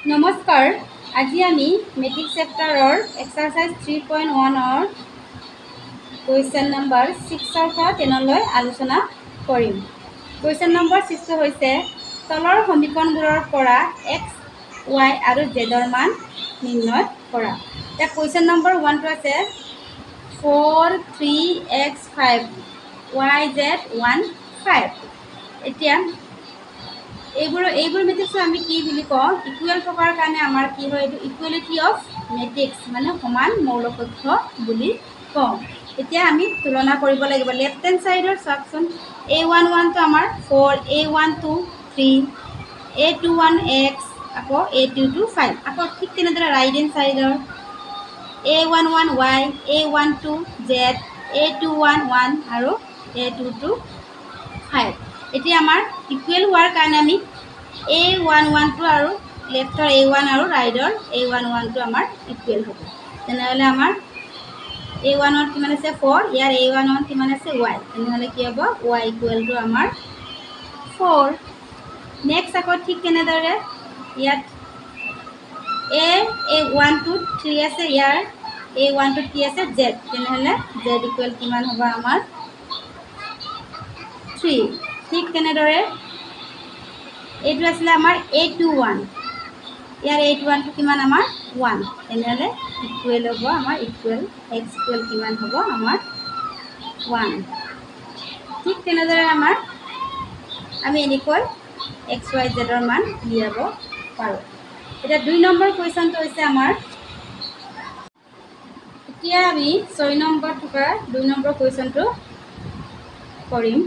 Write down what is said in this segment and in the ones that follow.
নমস্কাৰ আজি আমি মেট্ৰিক চেপ্টাৰৰ এক্সাৰচাইজ 3.1 কুৱেশ্যন নম্বৰ 6 পৰা 10 লৈ আলোচনা কৰিম। কুৱেশ্যন নম্বৰ 6 হৈছে তলৰ সমীকৰণবোৰৰ পৰা x, y আৰু z ৰ মান নিৰ্ণয় কৰা। এতিয়া কুৱেশ্যন নম্বৰ 1 আছে 4 3x 5 y z 1 5। এতিয়া এইবোৰ মেট্ৰিক্স আমি কি বুলি কওঁ, ইকুৱেল থকাৰ কাৰণে আমাৰ কি হয়, এইটো ইকুৱেলিটি অফ মেট্ৰিক্স মানে সমান মৌলকক্ষ বুলি কওঁ। এতিয়া আমি তুলনা কৰিব লাগিব। লেফ্ট হেণ্ড চাইডৰ চাওকচোন, a11টো আমাৰ 4, a12 3, a21 x, আকৌ a22 5। আকৌ ঠিক তেনেদৰে ৰাইট হেণ্ড চাইডৰ a11 y, a12 z, a21 1 আৰু a22 5। এতিয়া আমাৰ ইকুৱেল হোৱাৰ কাৰণে আমি a11টো আৰু লেফ্টৰ a1 আৰু ৰাইটৰ a11টো আমাৰ ইকুৱেল হ'ব। তেনেহ'লে আমাৰ a11 কিমান আছে 4, ইয়াৰ a11 কিমান আছে y, তেনেহ'লে কি হ'ব y ইকুৱেল টু আমাৰ 4। নেক্সট আকৌ ঠিক তেনেদৰে ইয়াত a12 3 আছে, ইয়াৰ a12 কি আছে z, তেনেহ'লে z ইকুৱেল কিমান হ'ব আমাৰ 3। ঠিক তেনেদৰে এইটো আছিলে আমাৰ a21, ইয়াৰ a21টো কিমান আমাৰ 1, তেনেহ'লে ইকুৱেল হ'ব আমাৰ ইকুৱেল x ইকুৱেল কিমান হ'ব আমাৰ 1। ঠিক তেনেদৰে আমি এনেকৈ x y z ৰ মান উলিয়াব পাৰোঁ। এতিয়া 2 নম্বৰ কুৱেশ্যনটো হৈছে আমাৰ, এতিয়া আমি 6 নম্বৰ থকা 2 নম্বৰ কুৱেশ্যনটো কৰিম।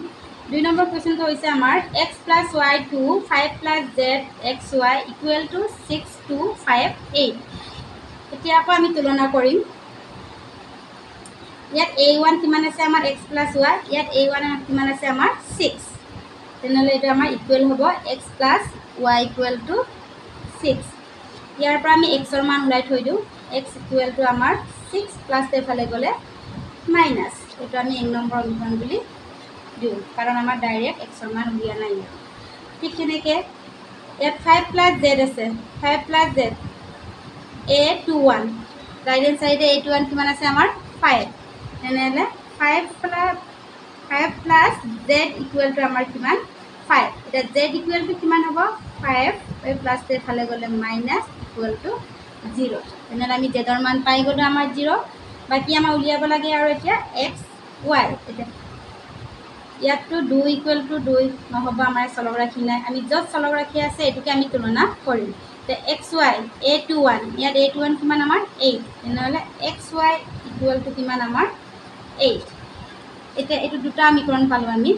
2 নম্বৰ কুৱেশ্যনটো হৈছে আমাৰ x + y2 5 + zxy equal to 6 2 5 8। এতিয়া আকৌ আমি তুলনা কৰিম। ইয়াত a1 কিমান আছে আমাৰ x + y, ইয়াত a1 কিমান আছে আমাৰ 6, তেনেহ'লে এইটো আমাৰ ইকুৱেল হ'ব x + y ইকুৱেল টু 6। ইয়াৰ পৰা আমি x ৰ মান ওলাই থৈ দিওঁ, x ইকুৱেল টু আমাৰ 6 প্লাছ এইফালে গ'লে মাইনাছ, এইটো আমি 1 নম্বৰ সমীকৰণ বুলি দিওঁ কাৰণ আমাৰ ডাইৰেক্ট x ৰ মান উলিওৱা নাই। ঠিক তেনেকৈ ইয়াত 5 + z আছে, 5 + z a21, ৰাইট হেণ্ড চাইডে a21 কিমান আছে আমাৰ 5, তেনেহ'লে 5 + z ইকুৱেল টু আমাৰ কিমান 5। এতিয়া z ইকুৱেল টু কিমান হ'ব 5 প্লাছ এইফালে গ'লে মাইনাছ ইকুৱেল টু 0, তেনেহ'লে আমি z ৰ মান পাই গ'লোঁ আমাৰ 0। বাকী আমাৰ উলিয়াব লাগে আৰু এতিয়া x y। এতিয়া ইয়াততো 2 ইকুৱেল টু 2 নহ'ব, আমাৰ চলক ৰাশি নাই, আমি য'ত চলক ৰাশি আছে এইটোকে আমি তুলনা কৰিম। এতিয়া x y a21, ইয়াত a21 কিমান আমাৰ 8, তেনেহ'লে x y ইকুৱেল টু কিমান আমাৰ 8। এতিয়া এইটো দুটা সমীকৰণ পালোঁ আমি,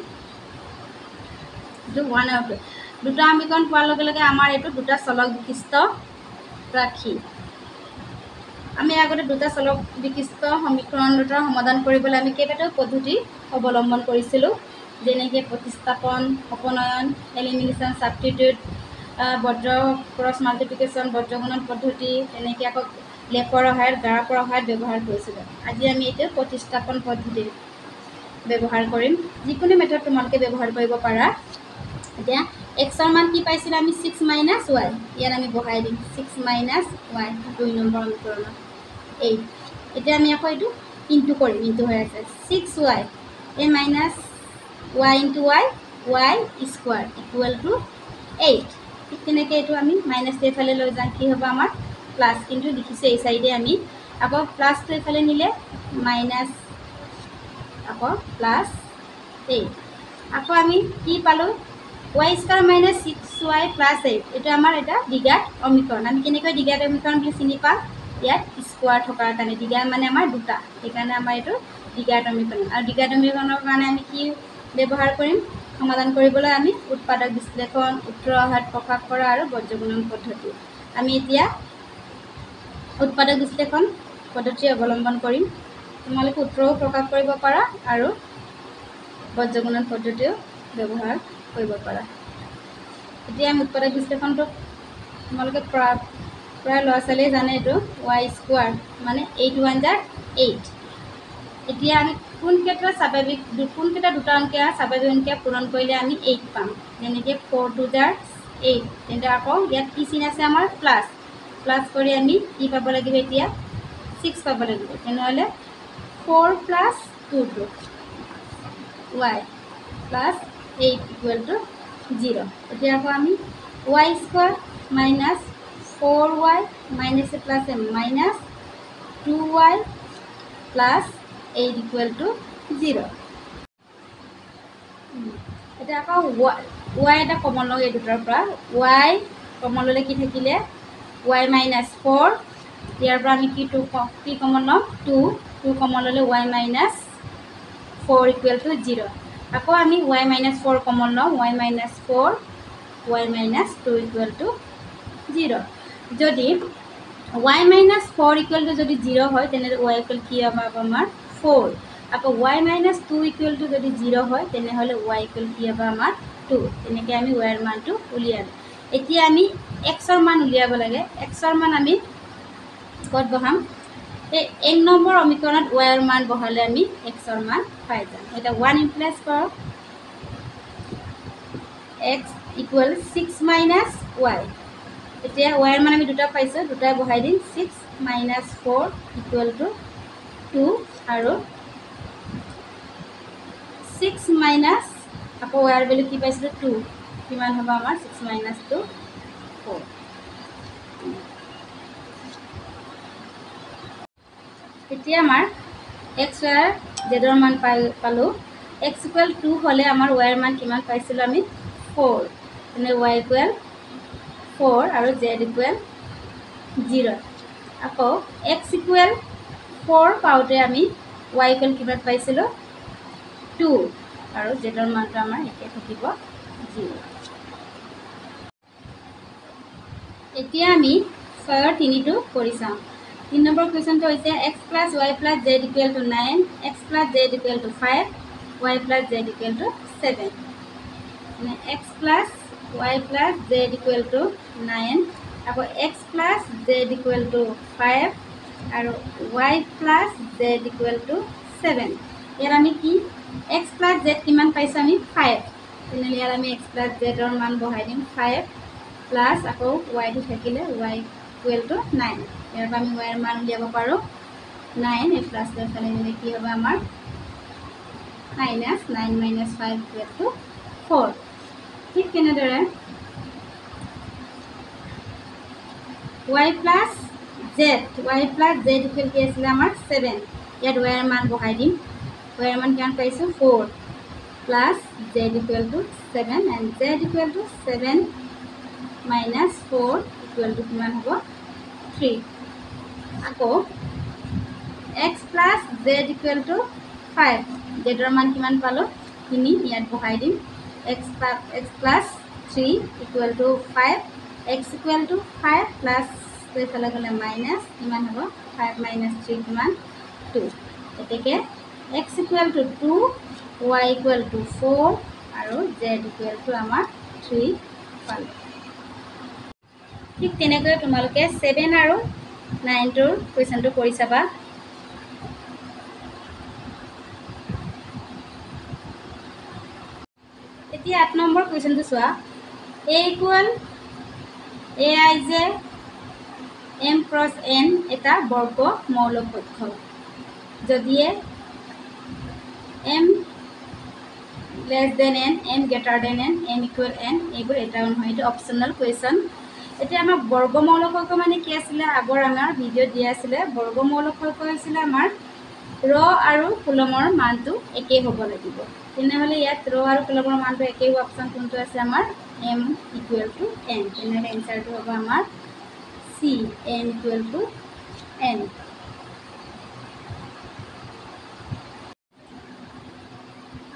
এইটো 1 আৰু 2 দুটা সমীকৰণ পোৱাৰ লগে লগে আমাৰ এইটো দুটা চলক বিশিষ্ট ৰাশি। আমি আগতে দুটা চলক বিশিষ্ট সমীকৰণ দুটাৰ সমাধান কৰিবলৈ আমি কেইবাটাও পদ্ধতি অৱলম্বন কৰিছিলোঁ, যেনেকৈ প্ৰতিস্থাপন, অপনয়ন, এলিমিনেশ্যন, ছাবষ্টিটিউট, বজ্ৰ ক্ৰছ মাল্টিপ্লিকেশ্যন, বজ্ৰগুণন পদ্ধতি, তেনেকৈ আকৌ লেপৰ সহায়ত গ্ৰাফৰ সহায়ত ব্যৱহাৰ কৰিছিলোঁ। আজি আমি এইটো প্ৰতিস্থাপন পদ্ধতি ব্যৱহাৰ কৰিম। যিকোনো মেথড তোমালোকে ব্যৱহাৰ কৰিব পাৰা। এতিয়া x ৰ মান কি পাইছিলোঁ আমি 6 - y, ইয়াত আমি বহাই দিম 6 - y 2 নম্বৰ সমীকৰণত 8। এতিয়া আমি আকৌ এইটো ইনটু কৰিম, ইনটু হৈ আছে 6y a minus y into y square equal to 8। ঠিক তেনেকৈ এইটো আমি মাইনাছটো এইফালে লৈ যাম, কি হ'ব আমাৰ প্লাছ, কিন্তু লিখিছোঁ এই চাইডে আমি আকৌ প্লাছটো এইফালে নিলে মাইনাছ আকৌ প্লাছ 8। আকৌ আমি কি পালোঁ y² - 6y + 8, এইটো আমাৰ এটা দ্বিঘাত সমীকৰণ। আমি কেনেকৈ দ্বিঘাত সমীকৰণ বুলি চিনি পাম, ইয়াত স্কোৱাৰ থকাৰ কাৰণে, দ্বিঘাত মানে আমাৰ দুটা, সেইকাৰণে আমাৰ এইটো দ্বিঘাত সমীকৰণ। আৰু দ্বিঘাত সমীকৰণৰ কাৰণে আমি কি ব্যৱহাৰ কৰিম, সমাধান কৰিবলৈ আমি উৎপাদক বিশ্লেষণ, উত্তৰৰ সহায়ত প্ৰকাশ কৰা আৰু বজ্ৰগুণন পদ্ধতি। আমি এতিয়া উৎপাদক বিশ্লেষণ পদ্ধতি অৱলম্বন কৰিম। তোমালোকে উত্তৰও প্ৰকাশ কৰিব পাৰা আৰু বজ্ৰগুণন পদ্ধতিও ব্যৱহাৰ কৰিব পাৰা। এতিয়া আমি উৎপাদক বিশ্লেষণটো তোমালোকে প্ৰায় ল'ৰা ছোৱালীয়ে জানে, এইটো y² মানে 8 * 1 = 8। এতিয়া আমি কোনকেইটা দুটা অংকীয়া স্বাভাৱিক সংখ্যা পূৰণ কৰিলে আমি 8 পাম, যেনেকৈ 4 * 2 = 8 তেন্তে আকৌ ইয়াত কি চিন আছে আমাৰ প্লাছ প্লাছ কৰি আমি কি পাব লাগিব এতিয়া 6 পাব লাগিব তেনেহ'লে 4 + 2 y + 8 = 0 এতিয়া আকৌ আমি y² - 4y - plus minus 2y + 8 = 0 এতিয়া আকৌ y এটা কমন লওঁ এই দুটাৰ পৰা y কমন ল'লে কি থাকিলে y - 4 ইয়াৰ পৰা আমি কি কমন ল'ম 2 কমন ল'লে y - 4 = 0 আকৌ আমি y - 4 কমন লওঁ y - 4 y - 2 = 0 যদি y - 4 = যদি 0 হয় তেনেহ'লে y = কি হ'ব আমাৰ 4 আকৌ y - 2 = যদি 0 হয় তেনেহ'লে y = কি হ'ব আমাৰ 2 তেনেকৈ আমি y ৰ মানটো উলিয়ালোঁ এতিয়া আমি x ৰ মান উলিয়াব লাগে x ৰ মান আমি ক'ত বহাম এই 1 নম্বৰ সমীকৰণত y ৰ মান বহালে আমি x ৰ মান পাই যাম এতিয়া 1 ইমপ্লাইজ কৰক x = 6 - y এতিয়া y ৰ মান আমি দুটা পাইছোঁ দুটাই বহাই দিম 6 - 4 = 2 আৰু 6 মাইনাছ আকৌ y ৰ ভেলু কি পাইছিলোঁ 2 কিমান হ'ব আমাৰ 6 - 2 4 এতিয়া আমাৰ x y z ৰ মান পালোঁ x = 2 হ'লে আমাৰ y ৰ মান কিমান পাইছিলোঁ আমি 4 তেনে y = 4 আৰু z = 0 আকৌ x = 4 পাওঁতে আমি y = কিমান পাইছিলোঁ 2 আৰু z ৰ মানটো আমাৰ একে থাকিব 0 এতিয়া আমি 6 ৰ 3টো কৰি চাওঁ 3 নম্বৰ কুৱেশ্যনটো হৈছে x + y + z = 9 x + z = 5 y + z = 7 মানে x + y + z = 9 আকৌ x + z = 5 আৰু y + z = 7 ইয়াত আমি কি x + z কিমান পাইছোঁ আমি 5 তেনেহ'লে ইয়াত আমি x + z ৰ মান বহাই দিম 5 প্লাছ আকৌ y টো থাকিলে y = 9 ইয়াৰ পৰা আমি y ৰ মান উলিয়াব পাৰোঁ 9 এই প্লাছ লৈ ফালে গ'লে কি হ'ব আমাৰ -9 - 5 = 4 ঠিক তেনেদৰে y + z কি আছিলে আমাৰ 7 ইয়াত y ৰ মান বহাই দিম y ৰ মান কিমান পাইছোঁ 4 প্লাছ z = 7 and z = 7 - 4 = কিমান হ'ব 3 আকৌ x + z = 5 z ৰ মান কিমান পালোঁ 3 ইয়াত বহাই দিম x + 3 = 5 x = 5 প্লাছ এইফালে গ'লে মাইনাছ কিমান হ'ব 5 - 3 কিমান 2 গতিকে x = 2 y = 4 আৰু z = আমাৰ 3 পালোঁ ঠিক তেনেকৈ তোমালোকে 7 আৰু 9টোৰ কুৱেশ্যনটো কৰি চাবা এতিয়া 8 নম্বৰ কুৱেশ্যনটো চোৱা a = aij m × n এটা বৰ্গ মৌলিক পক্ষ যদিহে m less than n m greater than n m equal n এইবোৰ এটাও নহয় এইটো অপশ্যনেল কুৱেশ্যন এতিয়া আমাৰ বৰ্গমৌলিক পক্ষ মানে কি আছিলে আগৰ আমাৰ ভিডিঅ' দিয়া আছিলে বৰ্গমৌলিক পক্ষ হৈছিলে আমাৰ ৰ আৰু কুলমৰ মানটো একেই হ'ব লাগিব তেনেহ'লে ইয়াত ৰ আৰু কুলমৰ মানটো একেই হোৱা অপশ্যন কোনটো আছে আমাৰ m = n তেনেহ'লে এনচাৰটো হ'ব আমাৰ c m = n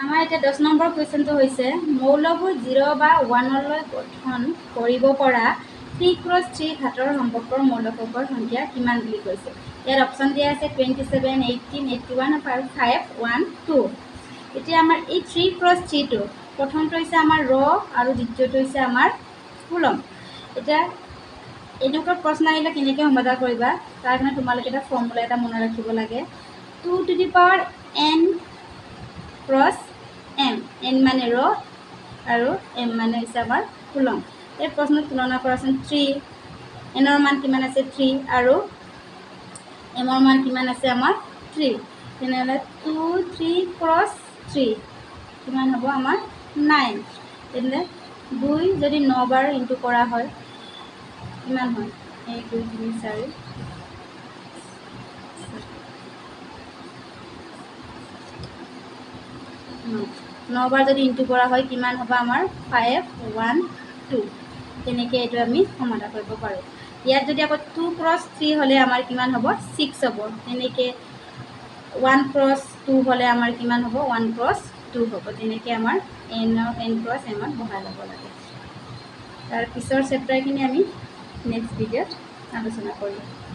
আমাৰ এতিয়া 10 নম্বৰ কুৱেশ্যনটো হৈছে মৌলবোৰ 0 বা 1লৈ গঠন কৰিব পৰা 3 × 3 ঘাতৰ সম্পৰ্কৰ মৌলকৰ সংখ্যা কিমান বুলি কৈছে ইয়াত অপশ্যন দিয়া আছে 27 18 81 আৰু 5 1 2 এতিয়া আমাৰ এই 3 × 3টো প্ৰথমটো হৈছে আমাৰ ৰ আৰু দ্বিতীয়টো হৈছে আমাৰ কুলম এতিয়া এনেকুৱা প্ৰশ্ন আহিলে কেনেকৈ সমাধান কৰিবা তাৰ কাৰণে তোমালোকে এটা ফৰ্মুলা এটা মনত ৰাখিব লাগে 2n × m n মানে ৰ আৰু m মানে হৈছে আমাৰ কুলম এই প্ৰশ্নত তুলনা কৰাচোন 3 এনৰ মান কিমান আছে 3 আৰু এমৰ মান কিমান আছে আমাৰ 3 তেনেহ'লে 2 3 ক্ৰছ 3 কিমান হ'ব আমাৰ 9 তেনেহ'লে 2 যদি 9 বাৰ ইনটু কৰা হয় কিমান হয় 1 2 3 4 9 বাৰ যদি ইনটু কৰা হয় কিমান হ'ব আমাৰ 5 1 2 তেনেকৈ এইটো আমি সমাধান কৰিব পাৰোঁ ইয়াত যদি আকৌ 2 ক্ৰছ 3 হ'লে আমাৰ কিমান হ'ব 6 হ'ব তেনেকৈ 1 ক্ৰছ 2 হ'লে আমাৰ কিমান হ'ব 1 ক্ৰছ 2 হ'ব তেনেকৈ আমাৰ n ক্ৰছ m বহাই ল'ব লাগে তাৰ পিছৰ চেপ্টাৰখিনি আমি নেক্সট ভিডিঅ'ত আলোচনা কৰিম